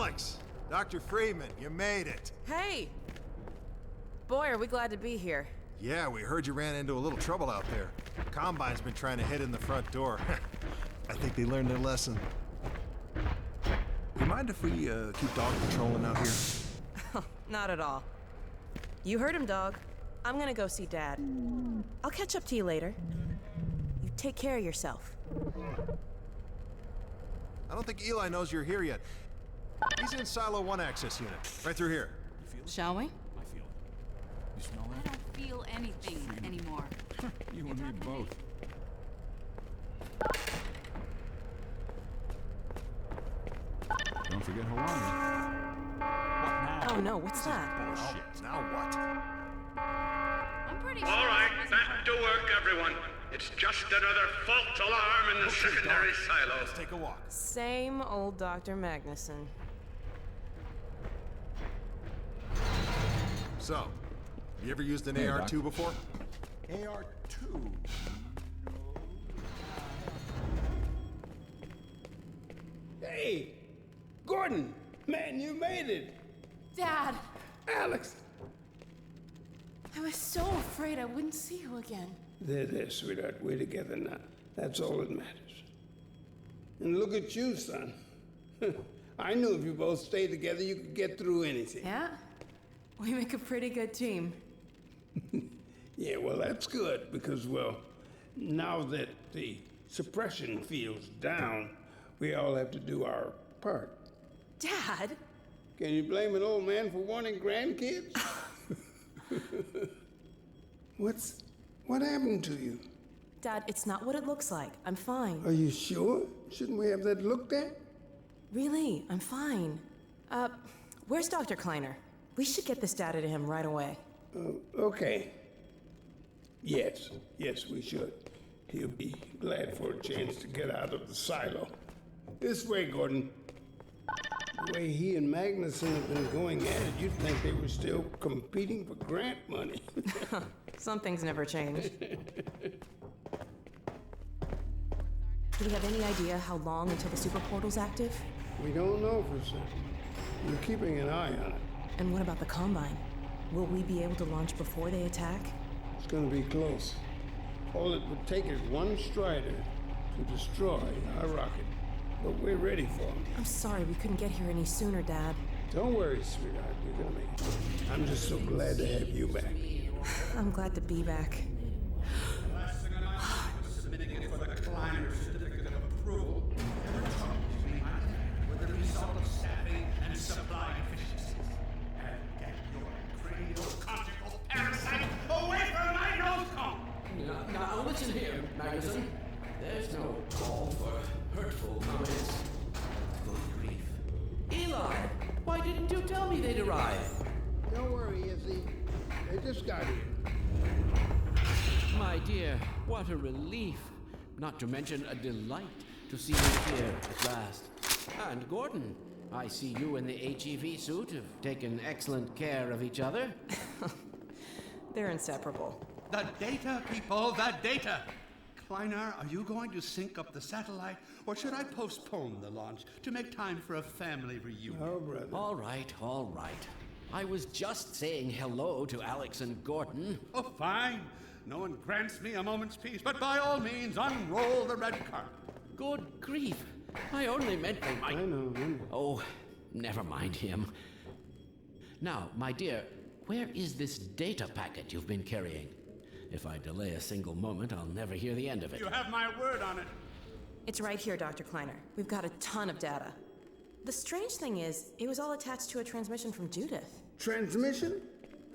Alex! Dr. Freeman, you made it. Hey! Boy, are we glad to be here. Yeah, we heard you ran into a little trouble out there. Combine's been trying to hit in the front door. I think they learned their lesson. You mind if we keep dog patrolling out here? Not at all. You heard him, dog. I'm gonna go see Dad. I'll catch up to you later. You take care of yourself. I don't think Eli knows you're here yet. He's in Silo 1 access unit, right through here. You feel it? Shall we? I feel it. You smell I that? don't feel anything anymore. You and me both. Don't forget Hawaii. What now? Oh no, what's that? Oh, now what? I'm pretty sure. All right, back to work, everyone. It's just another false alarm in the secondary silo. Let's take a walk. Same old Dr. Magnuson. So, you ever used an Hey, AR-2 Doc. before? AR-2. Hey, Gordon, man, you made it. Dad, Alex. I was so afraid I wouldn't see you again. There, sweetheart. We're together now. That's all that matters. And look at you, son. I knew if you both stayed together, you could get through anything. Yeah? We make a pretty good team. Yeah, well, that's good because, well, now that the suppression field's down, we all have to do our part. Dad? Can you blame an old man for wanting grandkids? What happened to you? Dad, it's not what it looks like. I'm fine. Are you sure? Shouldn't we have that looked at? Really, I'm fine. Where's Dr. Kleiner? We should get this data to him right away. Okay. Yes, we should. He'll be glad for a chance to get out of the silo. This way, Gordon. The way he and Magnuson have been going at it, you'd think they were still competing for grant money. Some things never change. Do we have any idea how long until the super portal's active? We don't know for certain. We're keeping an eye on it. And what about the Combine? Will we be able to launch before they attack? It's gonna be close. All it would take is one Strider to destroy our rocket. But we're ready for him. I'm sorry we couldn't get here any sooner, Dad. Don't worry, sweetheart. You're gonna make it. I'm just so glad to have you back. I'm glad to be back. Last thing I was submitting it for the Kleiner certificate of approval. Never talked to me with the result of staffing and supply deficiencies. And get your cranial-conjugal parasite away from my nose cone! Now listen here, Magnuson. There's no call for hurtful comments. Good grief. Eli, why didn't you tell me they'd arrive? Don't worry, Izzy. They just got here. My dear, what a relief. Not to mention a delight to see you here at last. And Gordon, I see you in the HEV suit have taken excellent care of each other. They're inseparable. The data, people, the data! Kleiner, are you going to sync up the satellite, or should I postpone the launch to make time for a family reunion? Oh, brother. All right. I was just saying hello to Alex and Gordon. Oh, fine. No one grants me a moment's peace, but by all means, unroll the red carpet. Good grief. I only meant they might... I know. Oh, never mind him. Now, my dear, where is this data packet you've been carrying? If I delay a single moment, I'll never hear the end of it. You have my word on it. It's right here, Dr. Kleiner. We've got a ton of data. The strange thing is, it was all attached to a transmission from Judith. Transmission?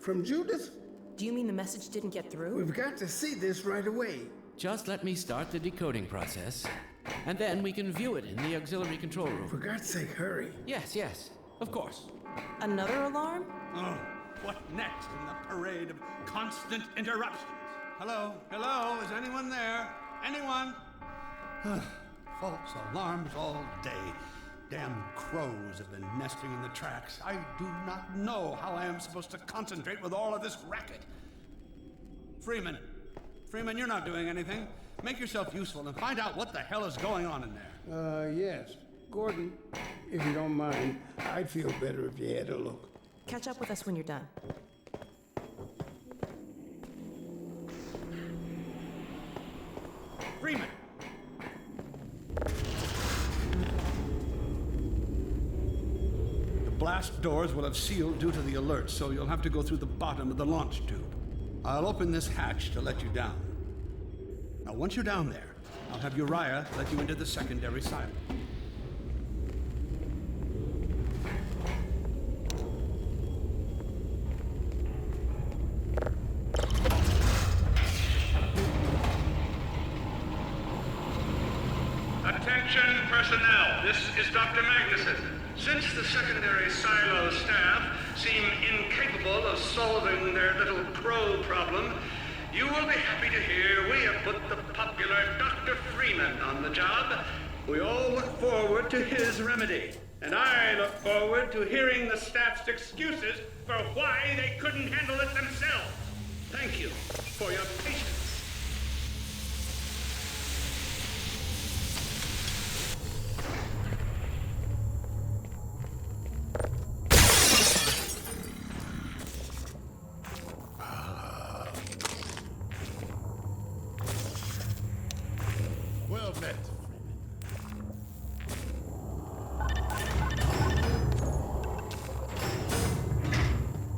From Judith? Do you mean the message didn't get through? We've got to see this right away. Just let me start the decoding process, and then we can view it in the auxiliary control room. For God's sake, hurry. Yes, of course. Another alarm? Oh, what next in the parade of constant interruptions? Hello? Is anyone there? Anyone? False alarms all day. Damn crows have been nesting in the tracks. I do not know how I am supposed to concentrate with all of this racket. Freeman, you're not doing anything. Make yourself useful and find out what the hell is going on in there. Yes. Gordon, if you don't mind, I'd feel better if you had a look. Catch up with us when you're done. Freeman! The blast doors will have sealed due to the alert, so you'll have to go through the bottom of the launch tube. I'll open this hatch to let you down. Now, once you're down there, I'll have Uriah let you into the secondary silo. Attention personnel, this is Dr. Magnuson. Since the secondary silo staff seem incapable of solving their little crow problem, you will be happy to hear we have put the popular Dr. Freeman on the job. We all look forward to his remedy, and I look forward to hearing the staff's excuses for why they couldn't handle it themselves. Thank you for your patience. Well met,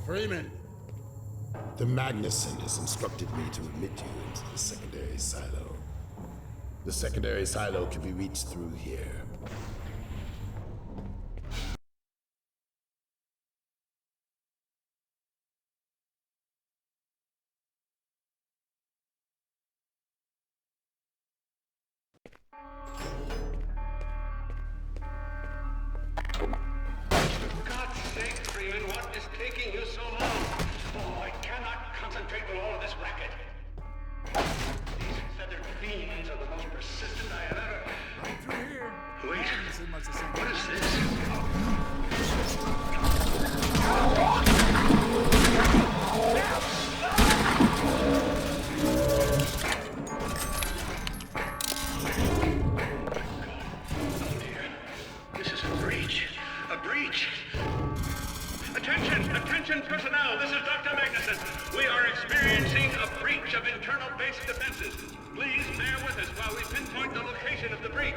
Freeman! The Magnuson has instructed me to admit you into the secondary silo. The secondary silo can be reached through here. For God's sake, Freeman, what is taking you so long? Oh, I cannot concentrate with all of this racket. These feathered fiends are the most persistent I have ever... Right through here. Wait, Magnuson must have sent what is this? Oh dear, this is a breach. A breach. Attention personnel, this is Dr. Magnuson. We are experiencing a breach of internal base defenses. Please bear with us while we pinpoint the location of the breach.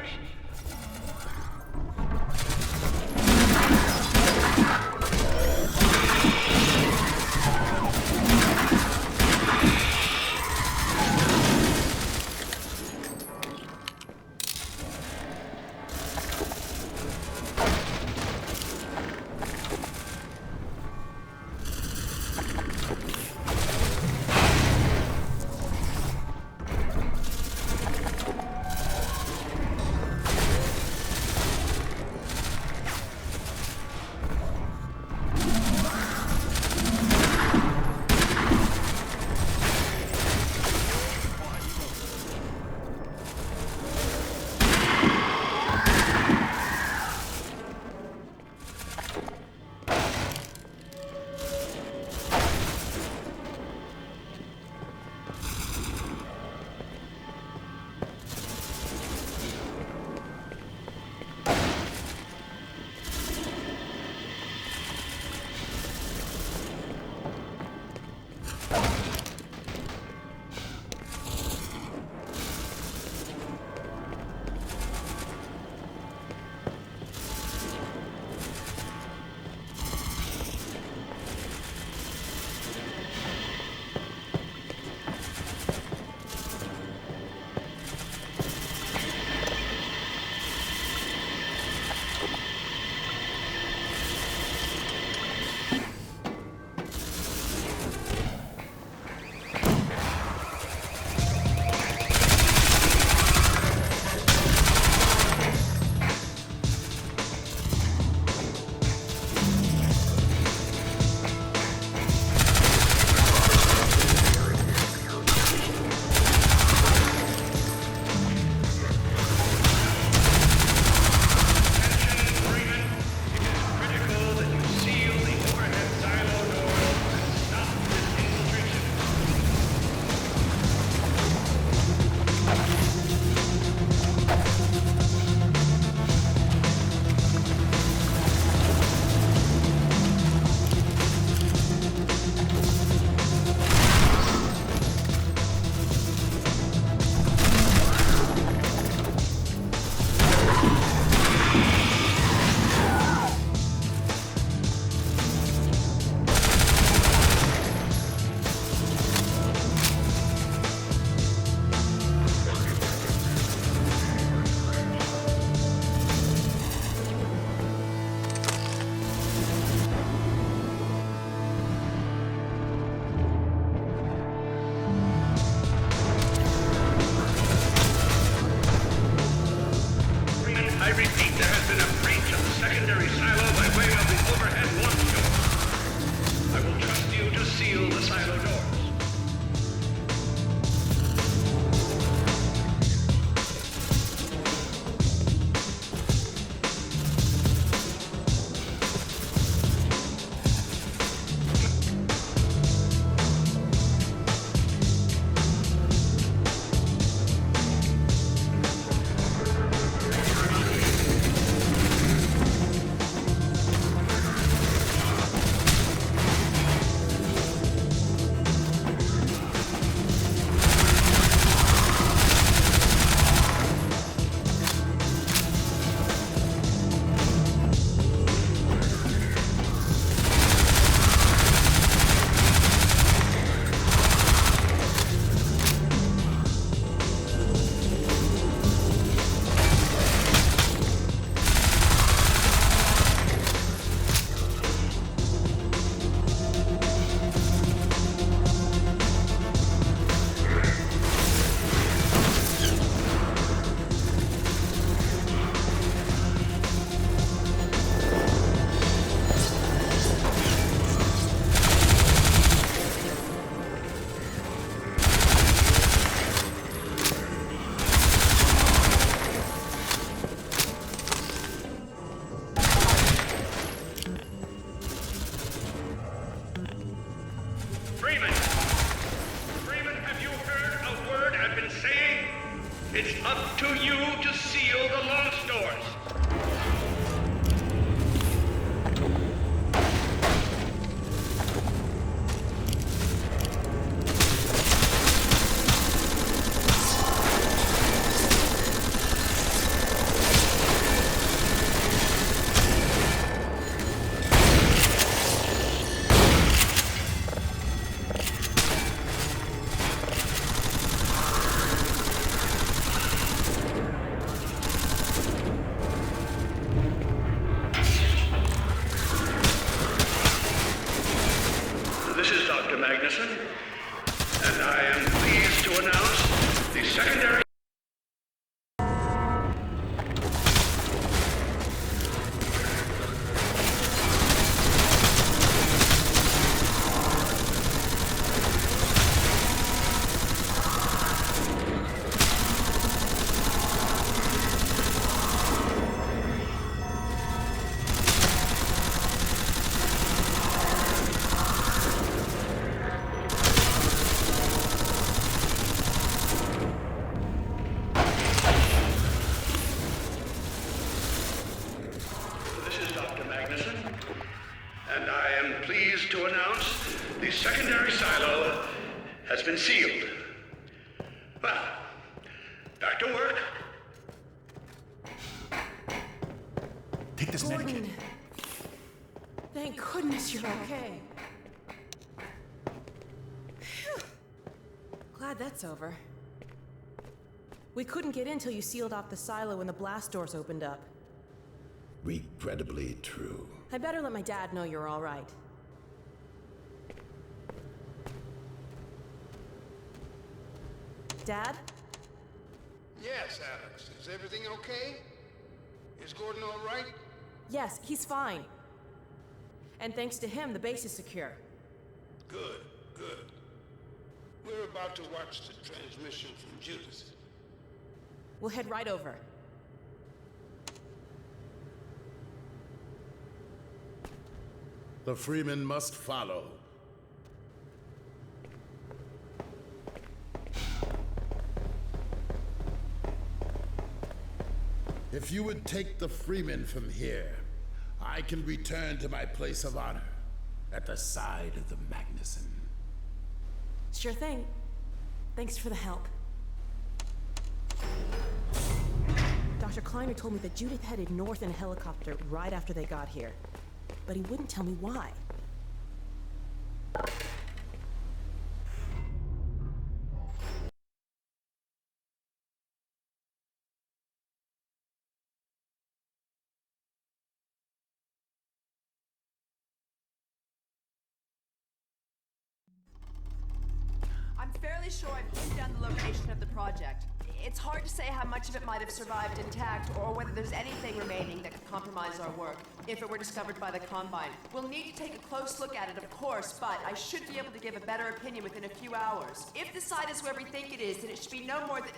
Magnuson, and I am pleased to announce the secondary. And I am pleased to announce the secondary silo has been sealed. Well, back to work. Take this Gordon, medikit. thank goodness you're okay. Phew. Glad that's over. We couldn't get in till you sealed off the silo when the blast doors opened up. Regrettably true. I better let my dad know you're all right. Dad? Yes, Alex. Is everything okay? Is Gordon all right? Yes, he's fine. And thanks to him, the base is secure. Good, good. We're about to watch the transmission from Judas. We'll head right over. The Freeman must follow. If you would take the Freeman from here, I can return to my place of honor at the side of the Magnuson. Sure thing. Thanks for the help. Dr. Kleiner told me that Judith headed north in a helicopter right after they got here. But he wouldn't tell me why. I'm fairly sure I've pinned down the location of the project. It's hard to say how much of it might have survived intact, or whether there's anything remaining that could compromise our work, if it were discovered by the Combine. We'll need to take a close look at it, of course, but I should be able to give a better opinion within a few hours. If the site is where we think it is, then it should be no more than...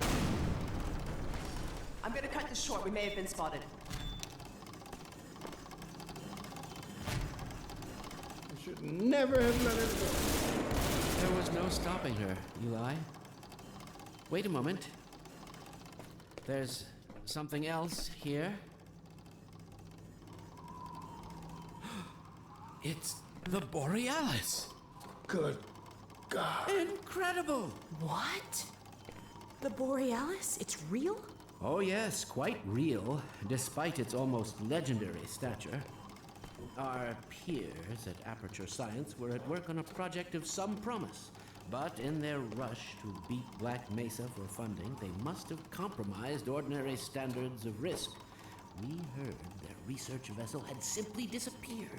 I'm gonna cut this short. We may have been spotted. I should never have let her go. There was no stopping her, Eli. Wait a moment. There's something else here. It's the Borealis. Good God. Incredible! What? The Borealis? It's real? Oh yes, quite real, despite its almost legendary stature. Our peers at Aperture Science were at work on a project of some promise, but in their rush to beat Black Mesa for funding, they must have compromised ordinary standards of risk. We heard their research vessel had simply disappeared,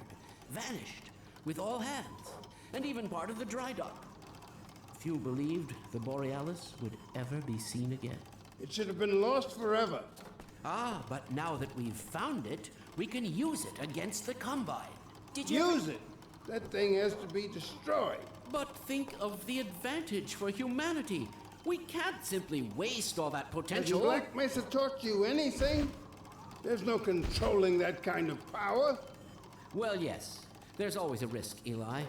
vanished, with all hands, and even part of the dry dock. Few believed the Borealis would ever be seen again. It should have been lost forever. Ah, but now that we've found it, we can use it against the Combine. Did you Use it. That thing has to be destroyed. But think of the advantage for humanity. We can't simply waste all that Has potential. Black Mesa taught you anything? There's no controlling that kind of power. Well, yes. There's always a risk, Eli.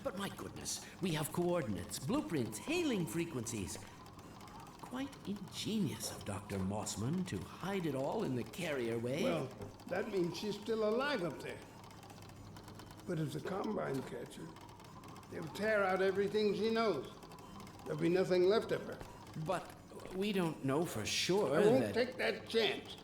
But my goodness, we have coordinates, blueprints, hailing frequencies. Quite ingenious of Dr. Mossman to hide it all in the carrier way. Well, that means she's still alive up there. But if the Combine catch her, they'll tear out everything she knows. There'll be nothing left of her. But we don't know for sure I won't that... take that chance.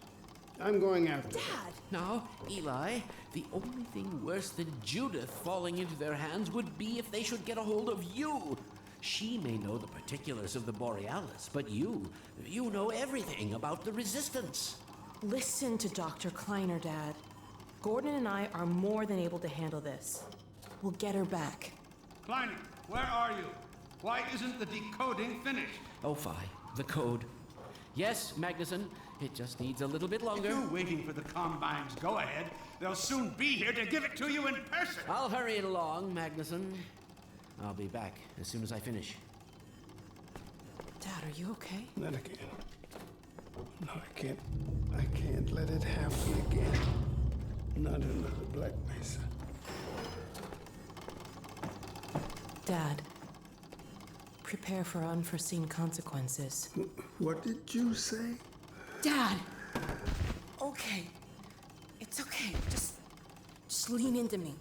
I'm going after her. Dad? Now, Eli, the only thing worse than Judith falling into their hands would be if they should get a hold of you. She may know the particulars of the Borealis, but you know everything about the Resistance. Listen to Dr. Kleiner, Dad. Gordon and I are more than able to handle this. We'll get her back. Kleiner, where are you? Why isn't the decoding finished? Oh, fine. The code. Yes, Magnuson. It just needs a little bit longer. If you're waiting for the Combine's go-ahead, they'll soon be here to give it to you in person. I'll hurry it along, Magnuson. I'll be back as soon as I finish. Dad, are you okay? Not again. No, I can't let it happen again. Not another Black Mesa. Dad, prepare for unforeseen consequences. What did you say? Dad! Okay. It's okay. Just lean into me.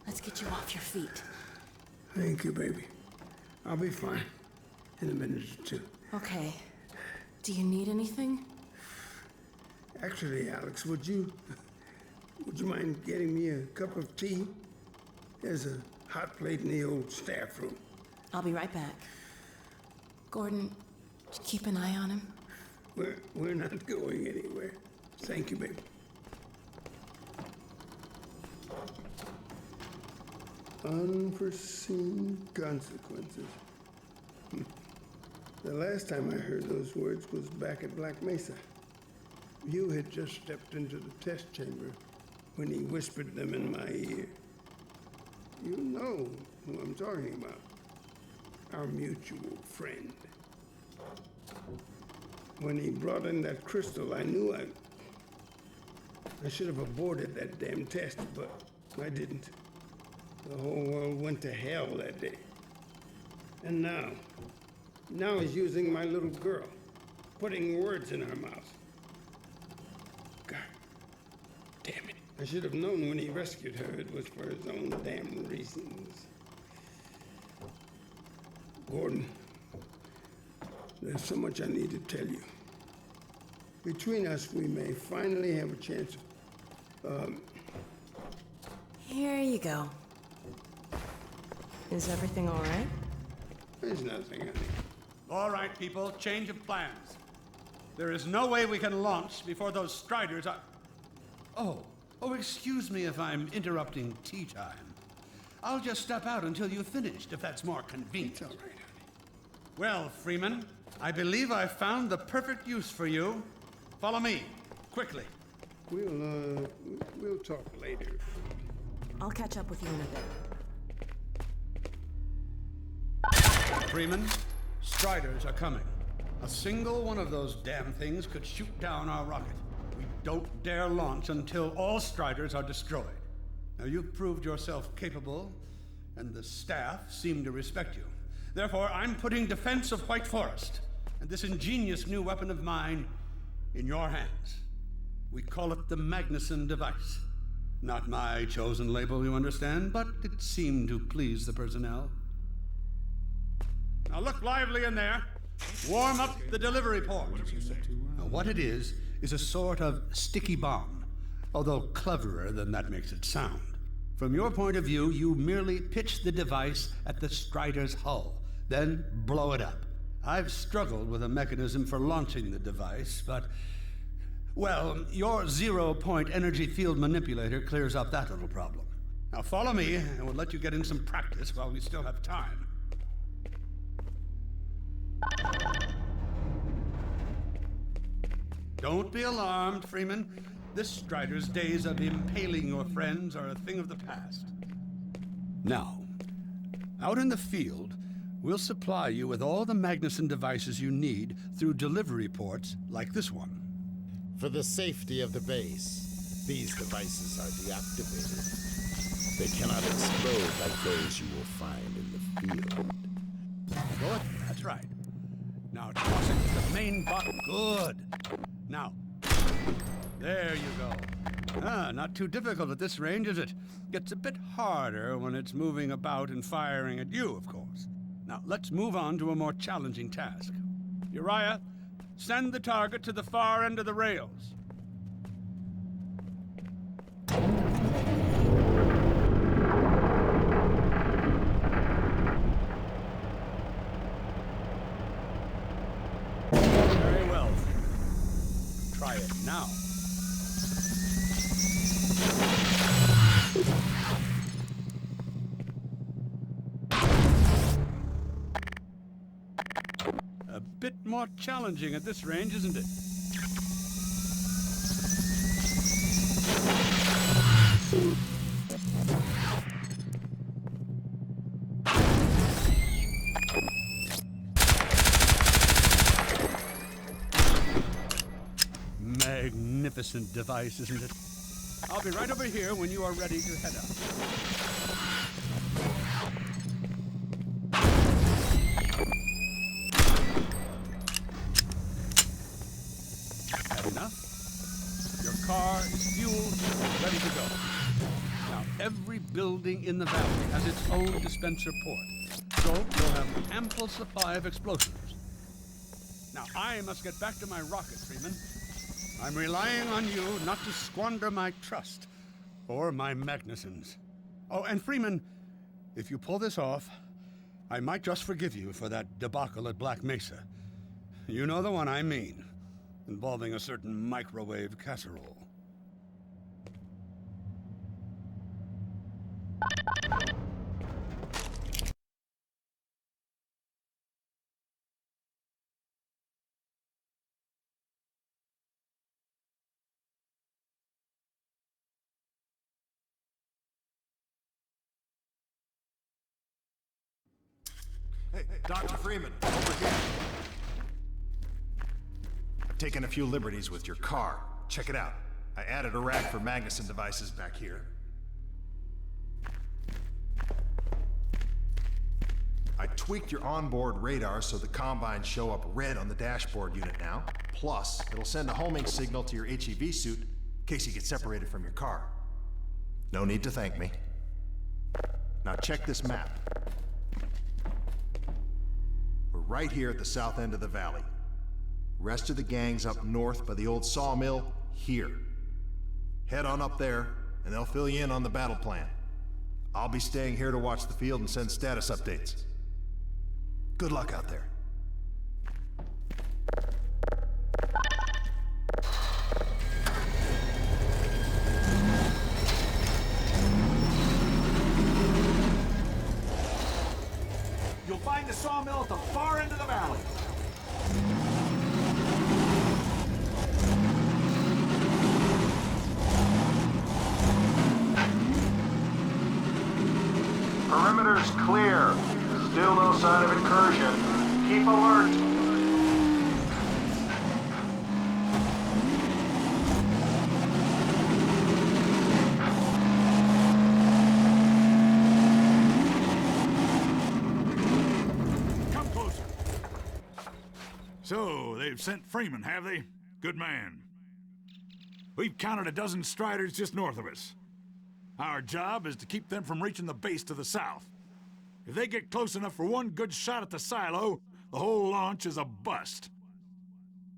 Let's get you off your feet. Thank you, baby. I'll be fine in a minute or two. Okay. Do you need anything? Actually, Alex, would you mind getting me a cup of tea? There's a hot plate in the old staff room. I'll be right back. Gordon, keep an eye on him. We're not going anywhere. Thank you, baby. Unforeseen consequences. The last time I heard those words was back at Black Mesa. You had just stepped into the test chamber when he whispered them in my ear. You know who I'm talking about. Our mutual friend. When he brought in that crystal, I knew I should have aborted that damn test, but I didn't. The whole world went to hell that day. And now he's using my little girl, putting words in her mouth. God damn it. I should have known when he rescued her it was for his own damn reasons. Gordon, there's so much I need to tell you. Between us, we may finally have a chance of, Here you go. Is everything all right? There's nothing, honey. All right, people, change of plans. There is no way we can launch before those Striders are... Oh, excuse me if I'm interrupting tea time. I'll just step out until you've finished, if that's more convenient. It's all right, honey. Well, Freeman, I believe I've found the perfect use for you. Follow me, quickly. We'll talk later. I'll catch up with you in a bit. Freeman, Striders are coming. A single one of those damn things could shoot down our rocket. We don't dare launch until all Striders are destroyed. Now, you've proved yourself capable, and the staff seem to respect you. Therefore, I'm putting defense of White Forest and this ingenious new weapon of mine in your hands. We call it the Magnuson device. Not my chosen label, you understand, but it seemed to please the personnel. Now look lively in there. Warm up the delivery port. Now, what it is a sort of sticky bomb, although cleverer than that makes it sound. From your point of view, you merely pitch the device at the Strider's hull, then blow it up. I've struggled with a mechanism for launching the device, but, well, your zero-point energy field manipulator clears up that little problem. Now follow me, and we'll let you get in some practice while we still have time. Don't be alarmed, Freeman. This Strider's days of impaling your friends are a thing of the past. Now, out in the field, we'll supply you with all the Magnuson devices you need through delivery ports like this one. For the safety of the base, these devices are deactivated. They cannot explode like those you will find in the field. Good, that's right. Now toss it to the main button. Good. Now, there you go. Not too difficult at this range, is it? Gets a bit harder when it's moving about and firing at you, of course. Now, let's move on to a more challenging task. Uriah, send the target to the far end of the rails. Very well. Try it now. more challenging at this range, isn't it? Magnificent device, isn't it? I'll be right over here when you are ready to head out. Had enough? Your car is fueled and ready to go. Now, every building in the valley has its own dispenser port, so you'll have an ample supply of explosives. Now, I must get back to my rocket, Freeman. I'm relying on you not to squander my trust or my Magnusons. Oh, and Freeman, if you pull this off, I might just forgive you for that debacle at Black Mesa. You know the one I mean, involving a certain microwave casserole. Hey, Dr. Freeman, over here. I've taken a few liberties with your car. Check it out. I added a rack for Magnuson devices back here. I tweaked your onboard radar so the combines show up red on the dashboard unit now. Plus, it'll send a homing signal to your HEV suit in case you get separated from your car. No need to thank me. Now check this map. We're right here at the south end of the valley. Rest of the gang's up north by the old sawmill here. Head on up there, and they'll fill you in on the battle plan. I'll be staying here to watch the field and send status updates. Good luck out there. You'll find the sawmill at the far end of the valley. Perimeter's clear. Still no sign of incursion. Keep alert. Come closer. So, they've sent Freeman, have they? Good man. We've counted a dozen Striders just north of us. Our job is to keep them from reaching the base to the south. If they get close enough for one good shot at the silo, the whole launch is a bust.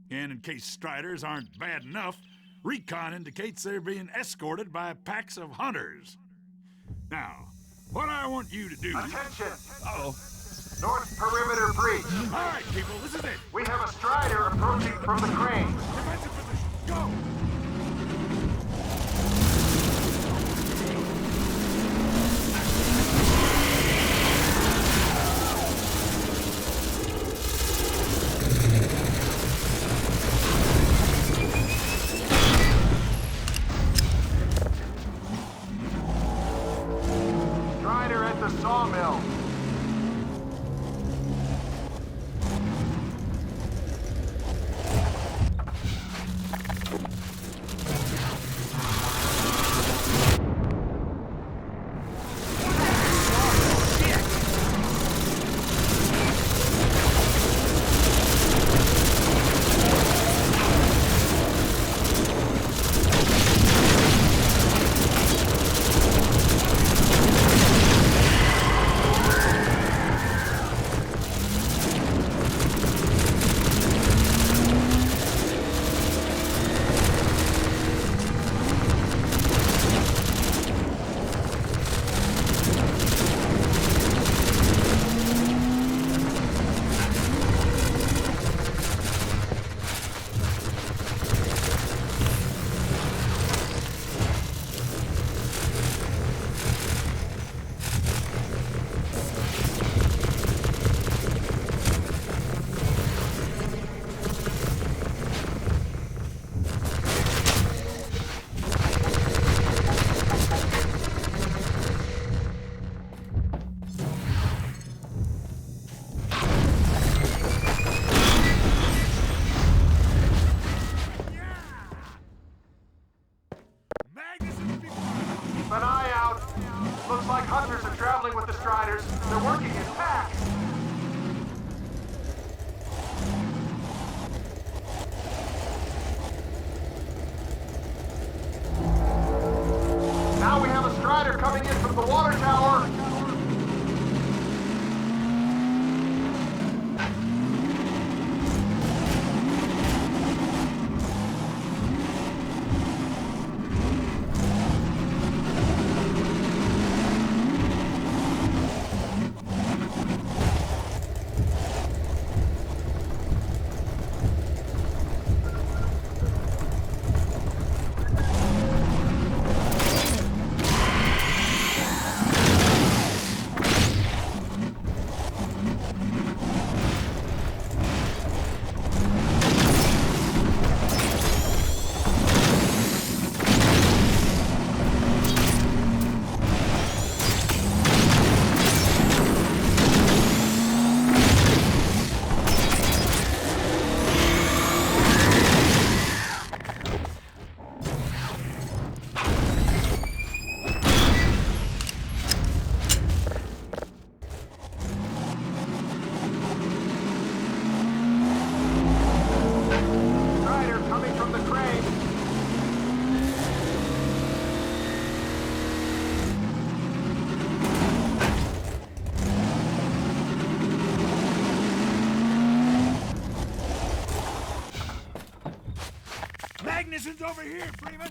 And in case Striders aren't bad enough, recon indicates they're being escorted by packs of hunters. Now, what I want you to do... Attention! Uh-oh. North perimeter breach. All right, people, this is it. We have a Strider approaching from the crane. Defensive position, go! Strider at the sawmill. Looks like hunters are traveling with the Striders. They're working in packs. Now we have a Strider coming in from the water tower. Magnuson's over here, Freeman!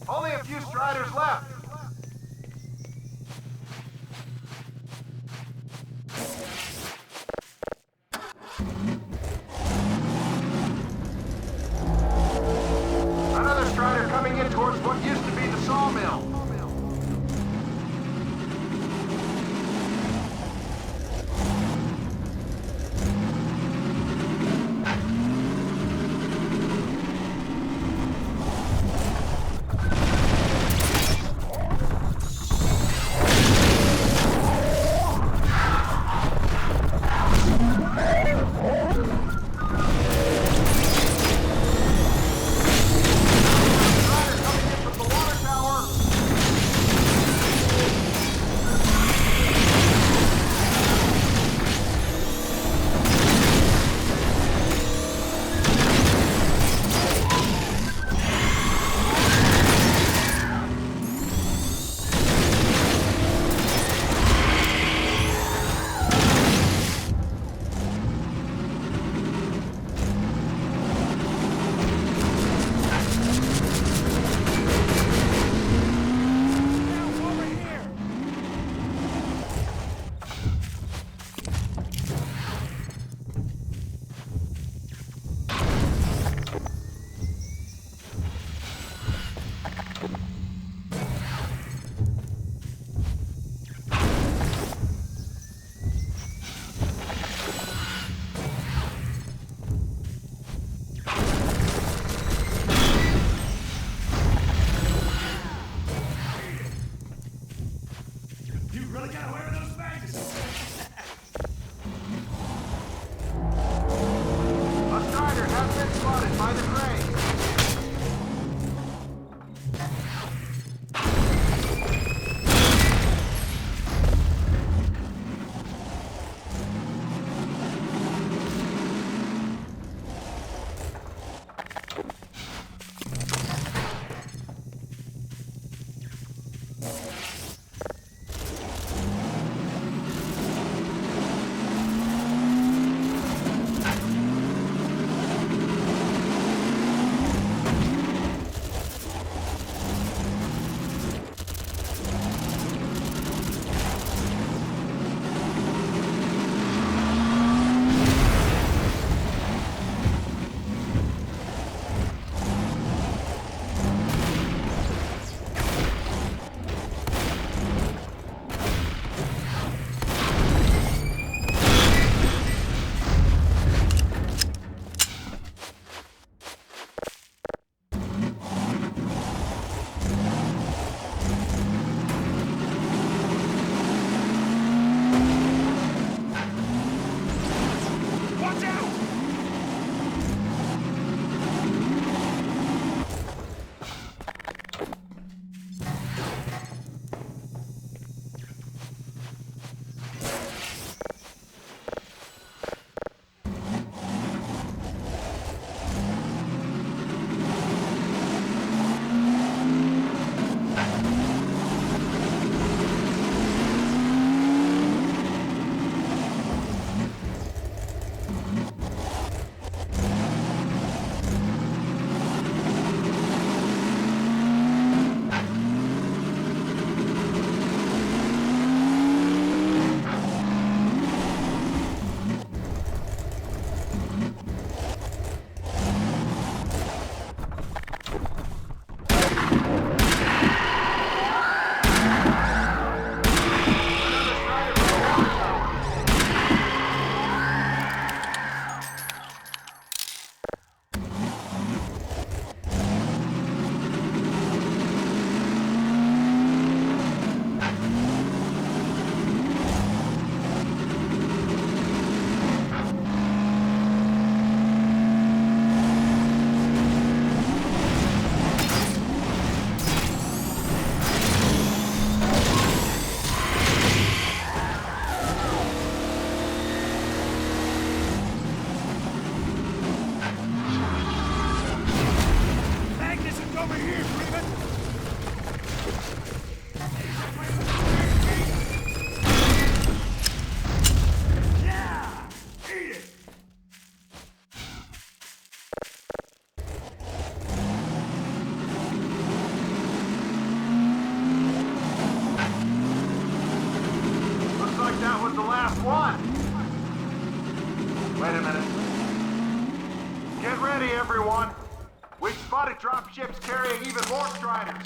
Only a few Striders left. Another Strider coming in towards what used to be the sawmill. really gotta wear those magazines. A Strider has been spotted by the crane. Wait a minute. Get ready, everyone. We've spotted drop ships carrying even more Striders.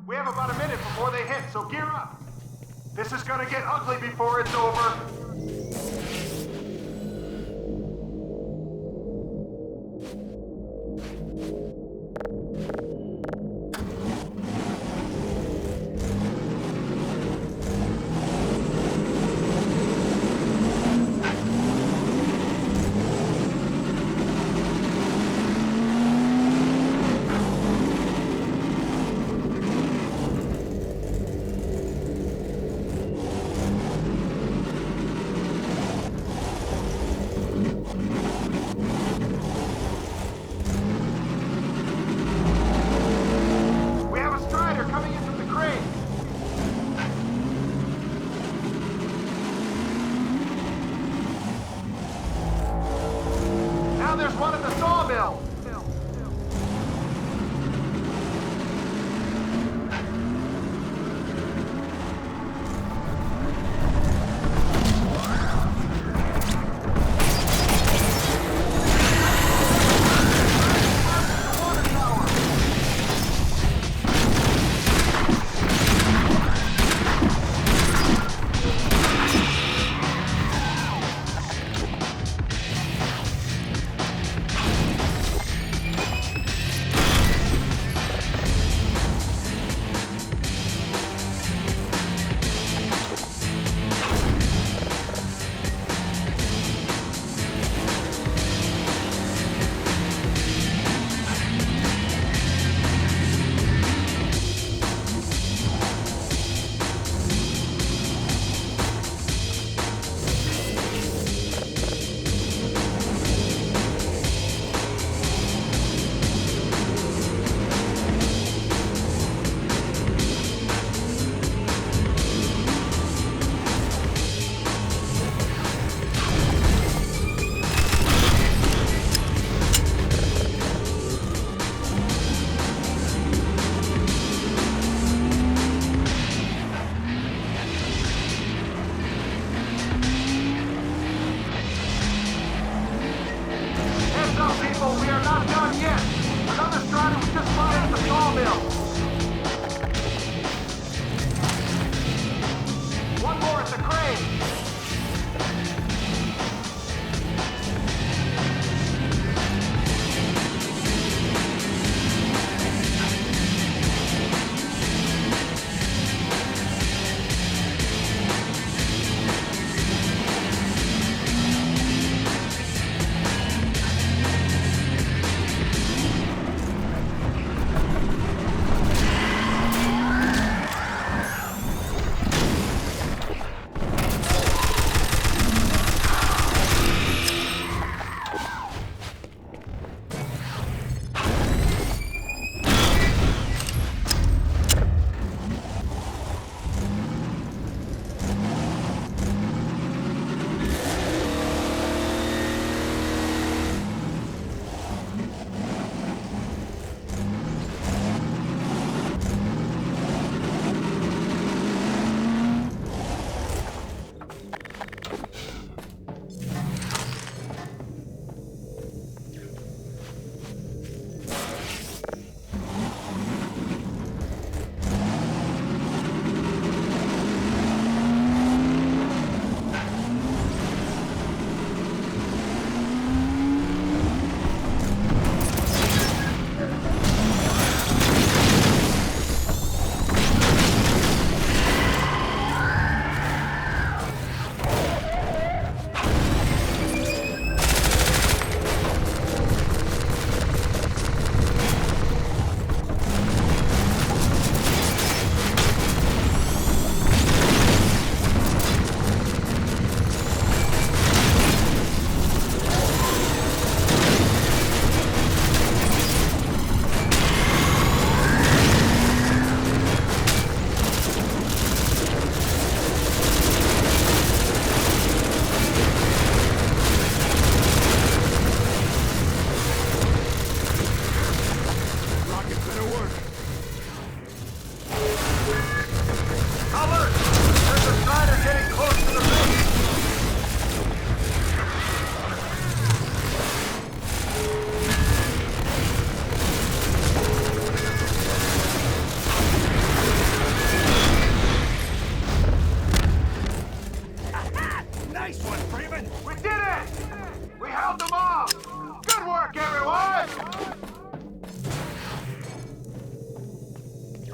We have about a minute before they hit, so gear up. This is gonna get ugly before it's over.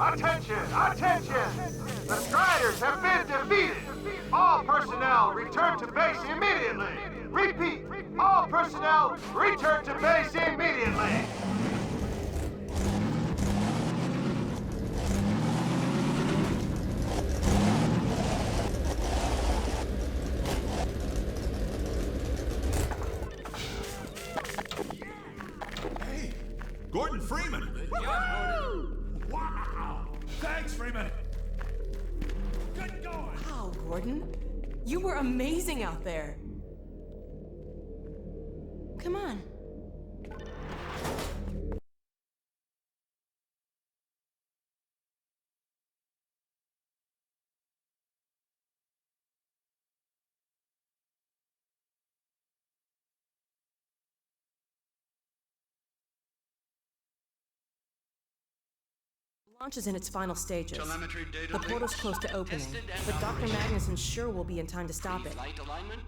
Attention! Attention! The Striders have been defeated! All personnel return to base immediately! Repeat! All personnel return to base immediately! Hey, Gordon Freeman! Wow! Thanks, Freeman! Good going! Wow, Gordon. You were amazing out there. Come on. Launch is in its final stages. Telemetry data The portal's links close to opening, tested and but Dr. operational. Magnuson sure will be in time to stop it. Flight alignment